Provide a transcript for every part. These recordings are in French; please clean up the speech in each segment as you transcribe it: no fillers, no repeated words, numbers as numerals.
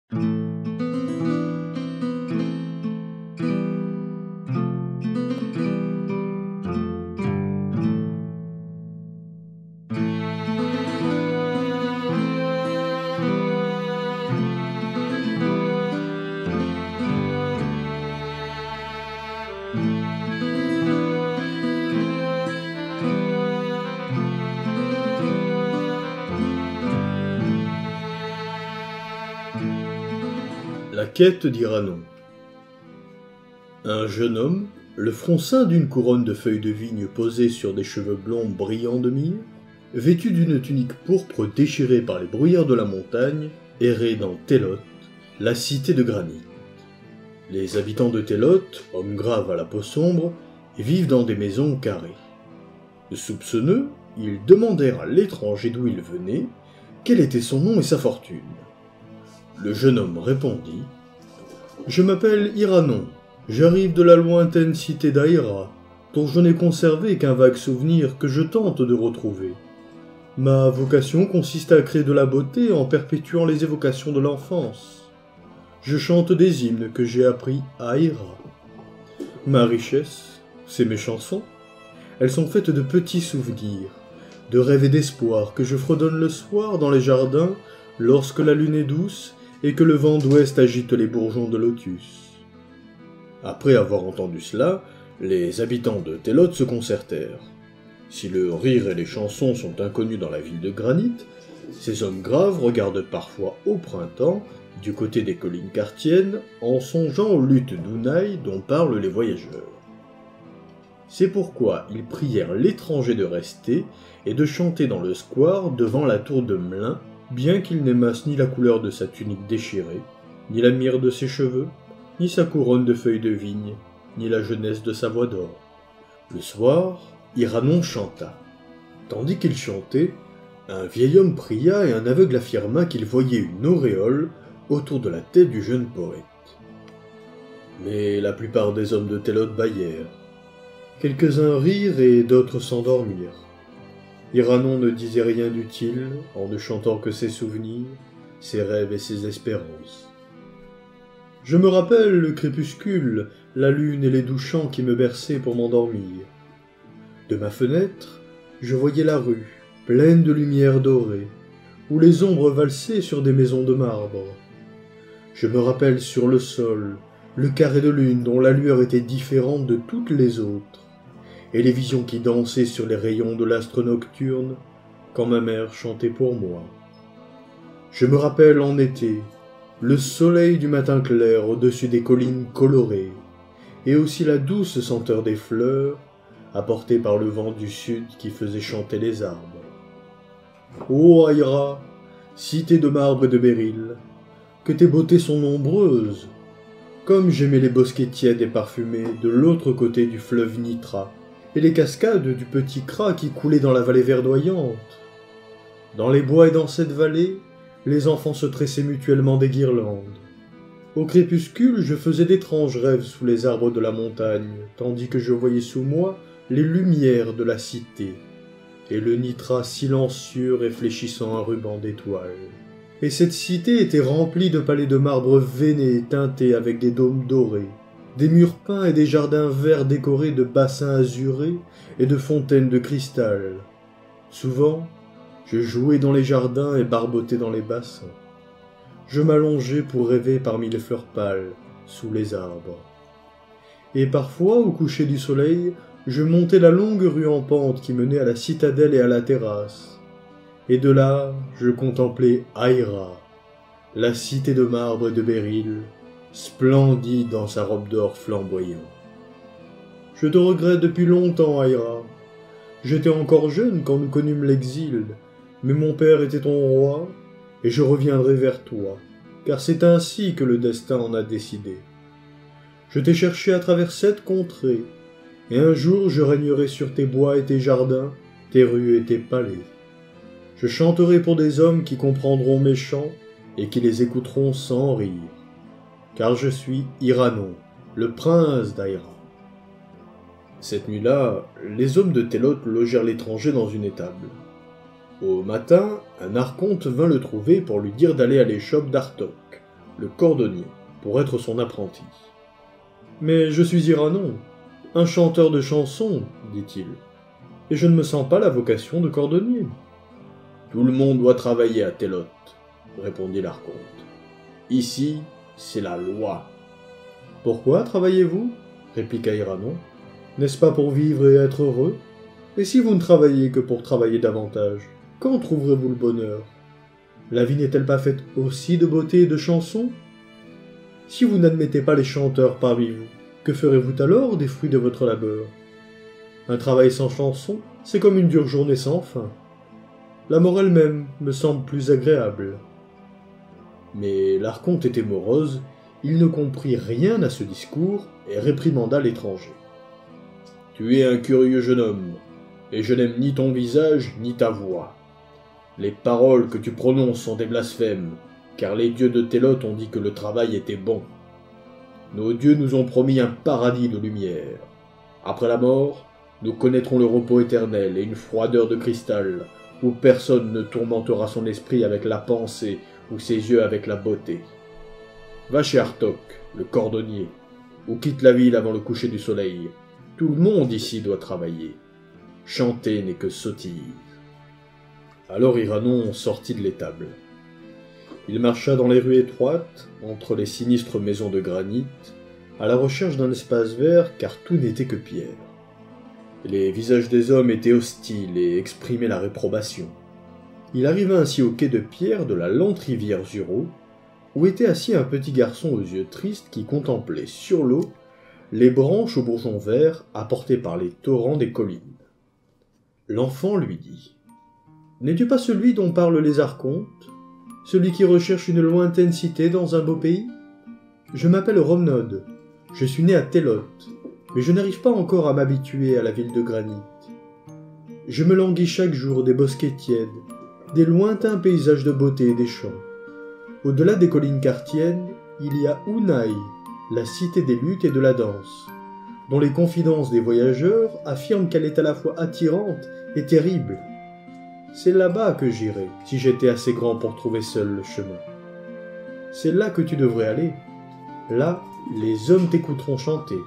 La quête d'Iranon. Un jeune homme, le front ceint d'une couronne de feuilles de vigne posée sur des cheveux blonds brillants de mire, vêtu d'une tunique pourpre déchirée par les brouillards de la montagne, errait dans Télote, la cité de granit. Les habitants de Télote, hommes graves à la peau sombre, vivent dans des maisons carrées. Soupçonneux, ils demandèrent à l'étranger d'où il venait, quel était son nom et sa fortune. Le jeune homme répondit « Je m'appelle Iranon, j'arrive de la lointaine cité d'Aïra, dont je n'ai conservé qu'un vague souvenir que je tente de retrouver. Ma vocation consiste à créer de la beauté en perpétuant les évocations de l'enfance. Je chante des hymnes que j'ai appris à Aïra. Ma richesse, c'est mes chansons. Elles sont faites de petits souvenirs, de rêves et d'espoir que je fredonne le soir dans les jardins lorsque la lune est douce et que le vent d'ouest agite les bourgeons de lotus. » Après avoir entendu cela, les habitants de Télote se concertèrent. Si le rire et les chansons sont inconnus dans la ville de granit, ces hommes graves regardent parfois au printemps, du côté des collines cartiennes, en songeant aux luttes d'Ounaï dont parlent les voyageurs. C'est pourquoi ils prièrent l'étranger de rester et de chanter dans le square devant la tour de Melun, bien qu'il n'aimasse ni la couleur de sa tunique déchirée, ni la mire de ses cheveux, ni sa couronne de feuilles de vigne, ni la jeunesse de sa voix d'or. Le soir, Iranon chanta. Tandis qu'il chantait, un vieil homme pria et un aveugle affirma qu'il voyait une auréole autour de la tête du jeune poète. Mais la plupart des hommes de Télote bâillèrent. Quelques-uns rirent et d'autres s'endormirent. Iranon ne disait rien d'utile, en ne chantant que ses souvenirs, ses rêves et ses espérances. Je me rappelle le crépuscule, la lune et les doux chants qui me berçaient pour m'endormir. De ma fenêtre, je voyais la rue, pleine de lumière dorée, où les ombres valsaient sur des maisons de marbre. Je me rappelle sur le sol, le carré de lune dont la lueur était différente de toutes les autres, et les visions qui dansaient sur les rayons de l'astre nocturne quand ma mère chantait pour moi. Je me rappelle en été, le soleil du matin clair au-dessus des collines colorées, et aussi la douce senteur des fleurs, apportée par le vent du sud qui faisait chanter les arbres. Ô Aïra, cité de marbre et de béryl, que tes beautés sont nombreuses, comme j'aimais les bosquets tièdes et parfumés de l'autre côté du fleuve Nitra, et les cascades du petit Kra qui coulaient dans la vallée verdoyante. Dans les bois et dans cette vallée, les enfants se tressaient mutuellement des guirlandes. Au crépuscule, je faisais d'étranges rêves sous les arbres de la montagne, tandis que je voyais sous moi les lumières de la cité, et le Nitra silencieux réfléchissant un ruban d'étoiles. Et cette cité était remplie de palais de marbre veiné teintés avec des dômes dorés, des murs peints et des jardins verts décorés de bassins azurés et de fontaines de cristal. Souvent, je jouais dans les jardins et barbotais dans les bassins. Je m'allongeais pour rêver parmi les fleurs pâles, sous les arbres. Et parfois, au coucher du soleil, je montais la longue rue en pente qui menait à la citadelle et à la terrasse. Et de là, je contemplais Aïra, la cité de marbre et de béryl, splendide dans sa robe d'or flamboyant. Je te regrette depuis longtemps, Aïra. J'étais encore jeune quand nous connûmes l'exil, mais mon père était ton roi, et je reviendrai vers toi, car c'est ainsi que le destin en a décidé. Je t'ai cherché à travers 7 contrées, et un jour je régnerai sur tes bois et tes jardins, tes rues et tes palais. Je chanterai pour des hommes qui comprendront mes chants et qui les écouteront sans rire, car je suis Iranon, le prince d'Aïra. Cette nuit-là, les hommes de Télote logèrent l'étranger dans une étable. Au matin, un archonte vint le trouver pour lui dire d'aller à l'échoppe d'Artok, le cordonnier, pour être son apprenti. « Mais je suis Iranon, un chanteur de chansons, dit-il, et je ne me sens pas la vocation de cordonnier. »« Tout le monde doit travailler à Télote, répondit l'archonte. Ici, c'est la loi. »« Pourquoi travaillez-vous » répliqua Iranon. « N'est-ce pas pour vivre et être heureux? Et si vous ne travaillez que pour travailler davantage, quand trouverez-vous le bonheur? La vie n'est-elle pas faite aussi de beauté et de chansons? Si vous n'admettez pas les chanteurs parmi vous, que ferez-vous alors des fruits de votre labeur? Un travail sans chansons, c'est comme une dure journée sans fin. La mort elle-même me semble plus agréable. » Mais l'archonte était morose, il ne comprit rien à ce discours et réprimanda l'étranger. « Tu es un curieux jeune homme, et je n'aime ni ton visage ni ta voix. Les paroles que tu prononces sont des blasphèmes, car les dieux de Télote ont dit que le travail était bon. Nos dieux nous ont promis un paradis de lumière. Après la mort, nous connaîtrons le repos éternel et une froideur de cristal, où personne ne tourmentera son esprit avec la pensée ou ses yeux avec la beauté. Va chez Artok, le cordonnier, ou quitte la ville avant le coucher du soleil. Tout le monde ici doit travailler. Chanter n'est que sottise. » Alors Iranon sortit de l'étable. Il marcha dans les rues étroites, entre les sinistres maisons de granit, à la recherche d'un espace vert, car tout n'était que pierre. Les visages des hommes étaient hostiles et exprimaient la réprobation. Il arriva ainsi au quai de pierre de la lente rivière Zuro, où était assis un petit garçon aux yeux tristes qui contemplait sur l'eau les branches aux bourgeons verts apportées par les torrents des collines. L'enfant lui dit : « N'es-tu pas celui dont parlent les archontes, celui qui recherche une lointaine cité dans un beau pays? Je m'appelle Romnod, je suis né à Télote, mais je n'arrive pas encore à m'habituer à la ville de granit. Je me languis chaque jour des bosquets tièdes, des lointains paysages de beauté et des champs. Au-delà des collines kartiennes, il y a Unai, la cité des luttes et de la danse, dont les confidences des voyageurs affirment qu'elle est à la fois attirante et terrible. C'est là-bas que j'irai, si j'étais assez grand pour trouver seul le chemin. C'est là que tu devrais aller. Là, les hommes t'écouteront chanter.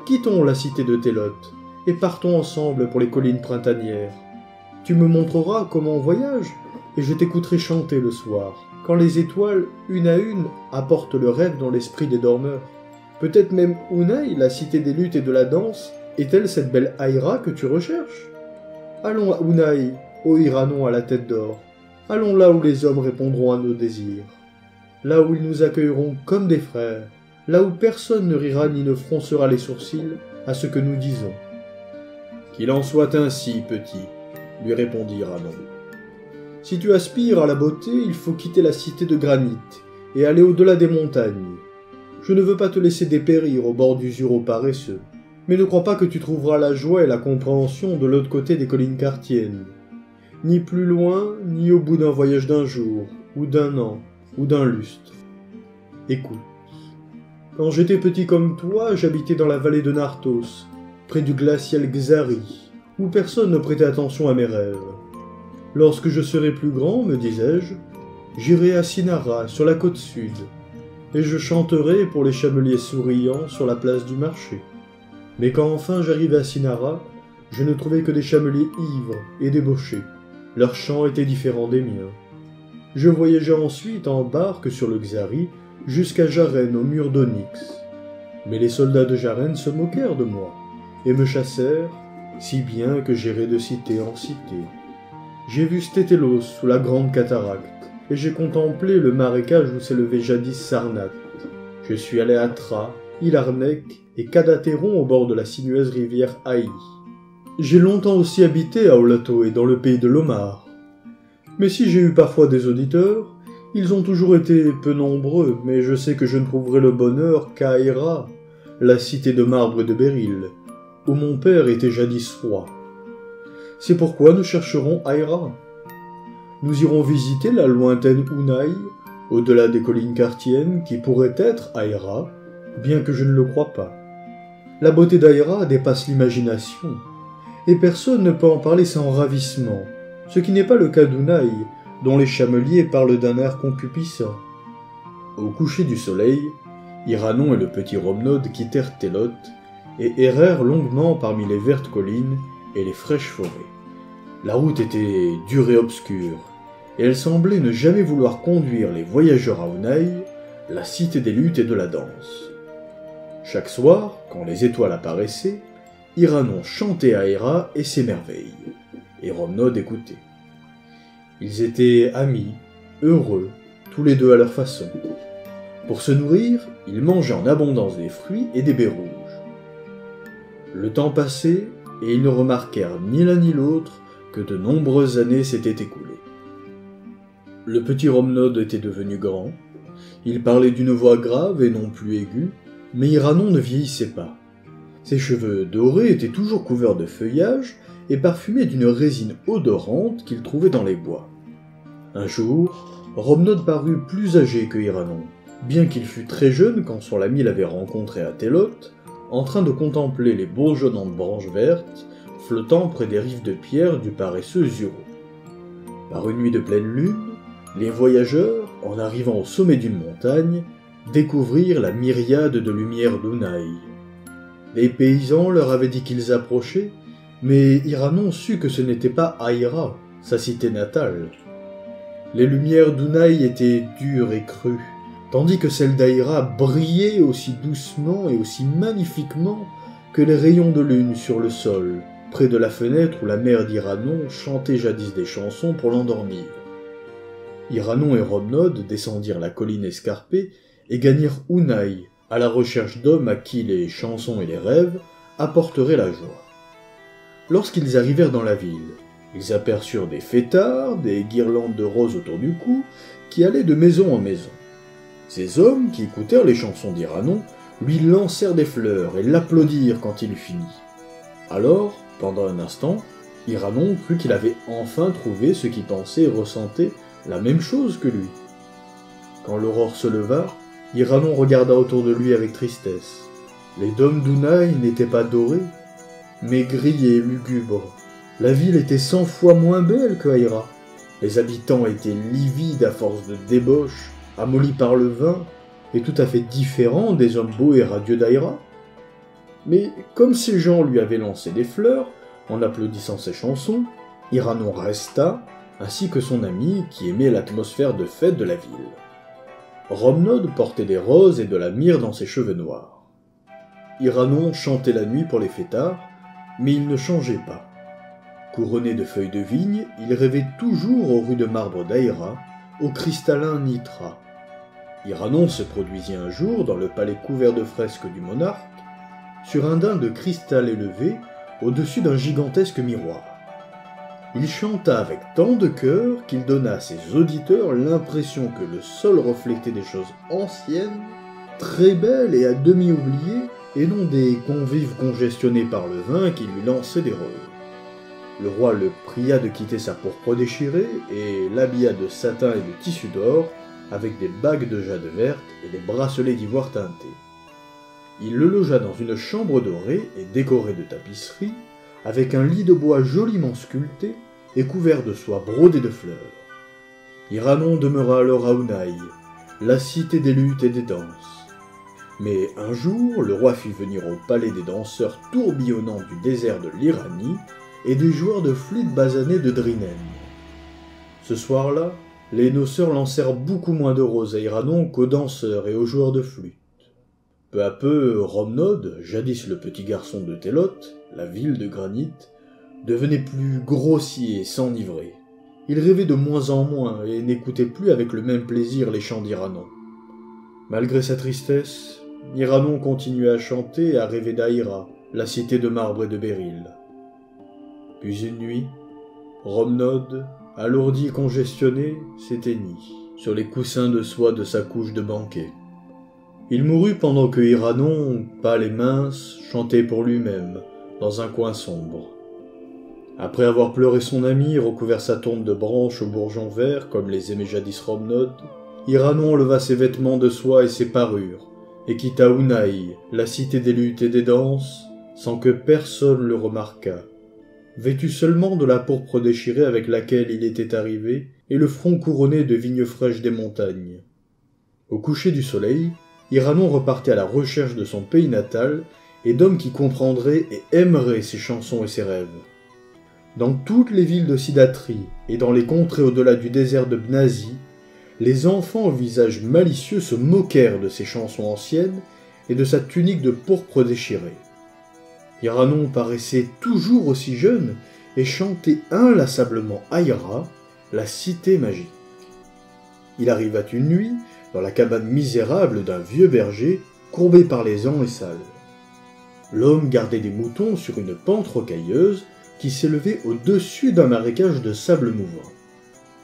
Quittons la cité de Télote et partons ensemble pour les collines printanières. Tu me montreras comment on voyage et je t'écouterai chanter le soir, quand les étoiles, une à une, apportent le rêve dans l'esprit des dormeurs. Peut-être même Unai, la cité des luttes et de la danse, est-elle cette belle Aïra que tu recherches? Allons à Unai, ô Iranon à la tête d'or. Allons là où les hommes répondront à nos désirs. Là où ils nous accueilleront comme des frères. Là où personne ne rira ni ne froncera les sourcils à ce que nous disons. « Qu'il en soit ainsi, petit, » lui répondit Iranon. « Si tu aspires à la beauté, il faut quitter la cité de granit et aller au-delà des montagnes. Je ne veux pas te laisser dépérir au bord du Zuro paresseux, mais ne crois pas que tu trouveras la joie et la compréhension de l'autre côté des collines kartiennes. Ni plus loin, ni au bout d'un voyage d'un jour, ou d'un an, ou d'un lustre. Écoute. Quand j'étais petit comme toi, j'habitais dans la vallée de Nartos, près du glacial Xari, où personne ne prêtait attention à mes rêves. Lorsque je serai plus grand, me disais-je, j'irai à Sinara, sur la côte sud, et je chanterai pour les chameliers souriants sur la place du marché. Mais quand enfin j'arrivai à Sinara, je ne trouvais que des chameliers ivres et débauchés. Leurs chants étaient différents des miens. Je voyageai ensuite en barque sur le Xari, jusqu'à Jaren au mur d'Onyx. Mais les soldats de Jaren se moquèrent de moi, et me chassèrent, si bien que j'errai de cité en cité. J'ai vu Stétélos sous la grande cataracte, et j'ai contemplé le marécage où s'élevait jadis Sarnath. Je suis allé à Tra, Ilarnek et Kadateron au bord de la sinueuse rivière Haï. J'ai longtemps aussi habité à Olato et dans le pays de Lomar. Mais si j'ai eu parfois des auditeurs, ils ont toujours été peu nombreux, mais je sais que je ne trouverai le bonheur qu'à Aïra, la cité de marbre et de béryl, où mon père était jadis roi. C'est pourquoi nous chercherons Aïra. Nous irons visiter la lointaine Unai, au-delà des collines kartiennes, qui pourrait être Aïra, bien que je ne le croie pas. La beauté d'Aïra dépasse l'imagination, et personne ne peut en parler sans ravissement, ce qui n'est pas le cas d'Unai, dont les chameliers parlent d'un air concupiscent. Au coucher du soleil, Iranon et le petit Romnod quittèrent Télote et errèrent longuement parmi les vertes collines et les fraîches forêts. La route était dure et obscure, et elle semblait ne jamais vouloir conduire les voyageurs à Unai, la cité des luttes et de la danse. Chaque soir, quand les étoiles apparaissaient, Iranon chantait à Héra et ses merveilles, et Romnod écoutait. Ils étaient amis, heureux, tous les deux à leur façon. Pour se nourrir, ils mangeaient en abondance des fruits et des baies rouges. Le temps passait, et ils ne remarquèrent ni l'un ni l'autre que de nombreuses années s'étaient écoulées. Le petit Romnod était devenu grand, il parlait d'une voix grave et non plus aiguë, mais Iranon ne vieillissait pas. Ses cheveux dorés étaient toujours couverts de feuillage et parfumés d'une résine odorante qu'il trouvait dans les bois. Un jour, Romnod parut plus âgé que Iranon, bien qu'il fût très jeune quand son ami l'avait rencontré à Télote, en train de contempler les bourgeonnantes branches vertes flottant près des rives de pierre du paresseux Zuro. Par une nuit de pleine lune, les voyageurs, en arrivant au sommet d'une montagne, découvrirent la myriade de lumière d'Unai. Les paysans leur avaient dit qu'ils approchaient, mais Iranon sut que ce n'était pas Aïra, sa cité natale. Les lumières d'Unai étaient dures et crues, tandis que celles d'Aïra brillaient aussi doucement et aussi magnifiquement que les rayons de lune sur le sol, près de la fenêtre où la mère d'Iranon chantait jadis des chansons pour l'endormir. Iranon et Romnod descendirent la colline escarpée et gagnèrent Unai, à la recherche d'hommes à qui les chansons et les rêves apporteraient la joie. Lorsqu'ils arrivèrent dans la ville, ils aperçurent des fêtards, des guirlandes de roses autour du cou, qui allaient de maison en maison. Ces hommes, qui écoutèrent les chansons d'Iranon, lui lancèrent des fleurs et l'applaudirent quand il eut fini. Alors, pendant un instant, Iranon crut qu'il avait enfin trouvé ceux qui pensaient et ressentaient la même chose que lui. Quand l'aurore se leva, Iranon regarda autour de lui avec tristesse. Les dômes d'Unai n'étaient pas dorés, mais gris et lugubres. La ville était 100 fois moins belle que Aïra. Les habitants étaient livides à force de débauche, amollis par le vin, et tout à fait différents des hommes beaux et radieux d'Aïra. Mais comme ces gens lui avaient lancé des fleurs, en applaudissant ses chansons, Iranon resta, ainsi que son ami qui aimait l'atmosphère de fête de la ville. Romnod portait des roses et de la myrrhe dans ses cheveux noirs. Iranon chantait la nuit pour les fêtards, mais il ne changeait pas. Couronné de feuilles de vigne, il rêvait toujours aux rues de marbre d'Aïra, au cristallin Nitra. Iranon se produisit un jour dans le palais couvert de fresques du monarque, sur un dinde de cristal élevé au-dessus d'un gigantesque miroir. Il chanta avec tant de cœur qu'il donna à ses auditeurs l'impression que le sol reflétait des choses anciennes, très belles et à demi oubliées, et non des convives congestionnés par le vin qui lui lançaient des roses. Le roi le pria de quitter sa pourpre déchirée et l'habilla de satin et de tissu d'or, avec des bagues de jade verte et des bracelets d'ivoire teinté. Il le logea dans une chambre dorée et décorée de tapisseries, avec un lit de bois joliment sculpté et couvert de soie brodée de fleurs. Iranon demeura alors à Unai, la cité des luttes et des danses. Mais un jour, le roi fit venir au palais des danseurs tourbillonnants du désert de l'Iranie et des joueurs de flûte basanée de Drinen. Ce soir-là, les noceurs lancèrent beaucoup moins de roses à Iranon qu'aux danseurs et aux joueurs de flûte. Peu à peu, Romnod, jadis le petit garçon de Télote, la ville de granit, devenait plus grossier et s'enivrait. Il rêvait de moins en moins et n'écoutait plus avec le même plaisir les chants d'Iranon. Malgré sa tristesse, Iranon continuait à chanter et à rêver d'Aïra, la cité de marbre et de béryl. Puis une nuit, Romnod, alourdi et congestionné, s'éteignit sur les coussins de soie de sa couche de banquet. Il mourut pendant que Iranon, pâle et mince, chantait pour lui-même, dans un coin sombre. Après avoir pleuré son ami, recouvert sa tombe de branches aux bourgeons verts, comme les aimait jadis Romnod, Iranon enleva ses vêtements de soie et ses parures, et quitta Unai, la cité des luttes et des danses, sans que personne le remarquât, vêtu seulement de la pourpre déchirée avec laquelle il était arrivé, et le front couronné de vignes fraîches des montagnes. Au coucher du soleil, Iranon repartait à la recherche de son pays natal et d'hommes qui comprendraient et aimeraient ses chansons et ses rêves. Dans toutes les villes de Sidatrie et dans les contrées au-delà du désert de Bnazi, les enfants au visage malicieux se moquèrent de ses chansons anciennes et de sa tunique de pourpre déchirée. Iranon paraissait toujours aussi jeune et chantait inlassablement Aïra, la cité magique. Il arriva une nuit dans la cabane misérable d'un vieux berger courbé par les ans et sale. L'homme gardait des moutons sur une pente rocailleuse qui s'élevait au-dessus d'un marécage de sable mouvant.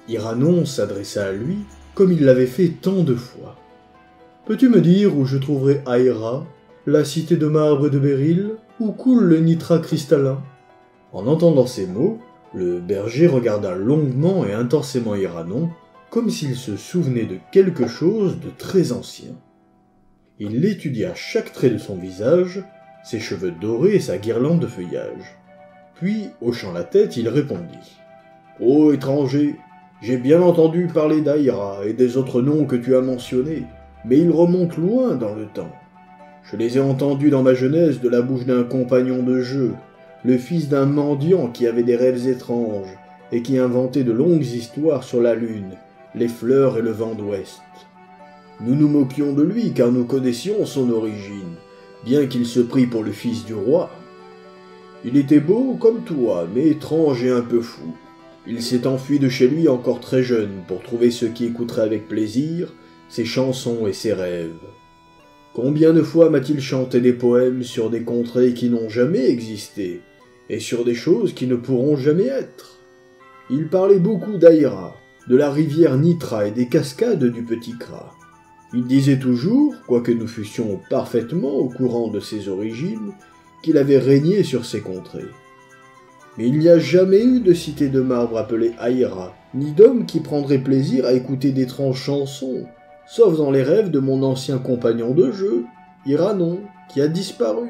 Iranon s'adressa à lui comme il l'avait fait tant de fois. « Peux-tu me dire où je trouverai Aïra, la cité de marbre et de béryl, où coule le nitrat cristallin ?» En entendant ces mots, le berger regarda longuement et intensément Iranon, comme s'il se souvenait de quelque chose de très ancien. Il étudia chaque trait de son visage, ses cheveux dorés et sa guirlande de feuillage. Puis, hochant la tête, il répondit « Ô étranger, j'ai bien entendu parler d'Aïra et des autres noms que tu as mentionnés, mais ils remontent loin dans le temps. Je les ai entendus dans ma jeunesse de la bouche d'un compagnon de jeu, le fils d'un mendiant qui avait des rêves étranges et qui inventait de longues histoires sur la lune, les fleurs et le vent d'ouest. Nous nous moquions de lui car nous connaissions son origine, bien qu'il se prît pour le fils du roi. Il était beau comme toi, mais étrange et un peu fou. Il s'est enfui de chez lui encore très jeune pour trouver ceux qui écouteraient avec plaisir ses chansons et ses rêves. Combien de fois m'a-t-il chanté des poèmes sur des contrées qui n'ont jamais existé, et sur des choses qui ne pourront jamais être. Il parlait beaucoup d'Aïra, de la rivière Nitra et des cascades du Petit Kra. Il disait toujours, quoique nous fussions parfaitement au courant de ses origines, qu'il avait régné sur ces contrées. Mais il n'y a jamais eu de cité de marbre appelée Aïra, ni d'homme qui prendrait plaisir à écouter d'étranges chansons, sauf dans les rêves de mon ancien compagnon de jeu, Iranon, qui a disparu.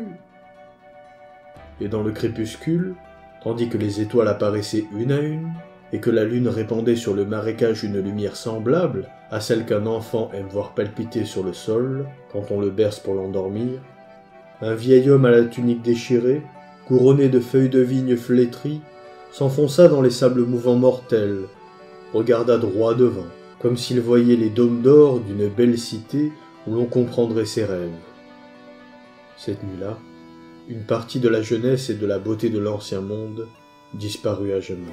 Et dans le crépuscule, tandis que les étoiles apparaissaient une à une, et que la lune répandait sur le marécage une lumière semblable à celle qu'un enfant aime voir palpiter sur le sol quand on le berce pour l'endormir, un vieil homme à la tunique déchirée, couronné de feuilles de vigne flétries, s'enfonça dans les sables mouvants mortels, regarda droit devant, comme s'il voyait les dômes d'or d'une belle cité où l'on comprendrait ses rêves. Cette nuit-là, une partie de la jeunesse et de la beauté de l'ancien monde disparut à jamais.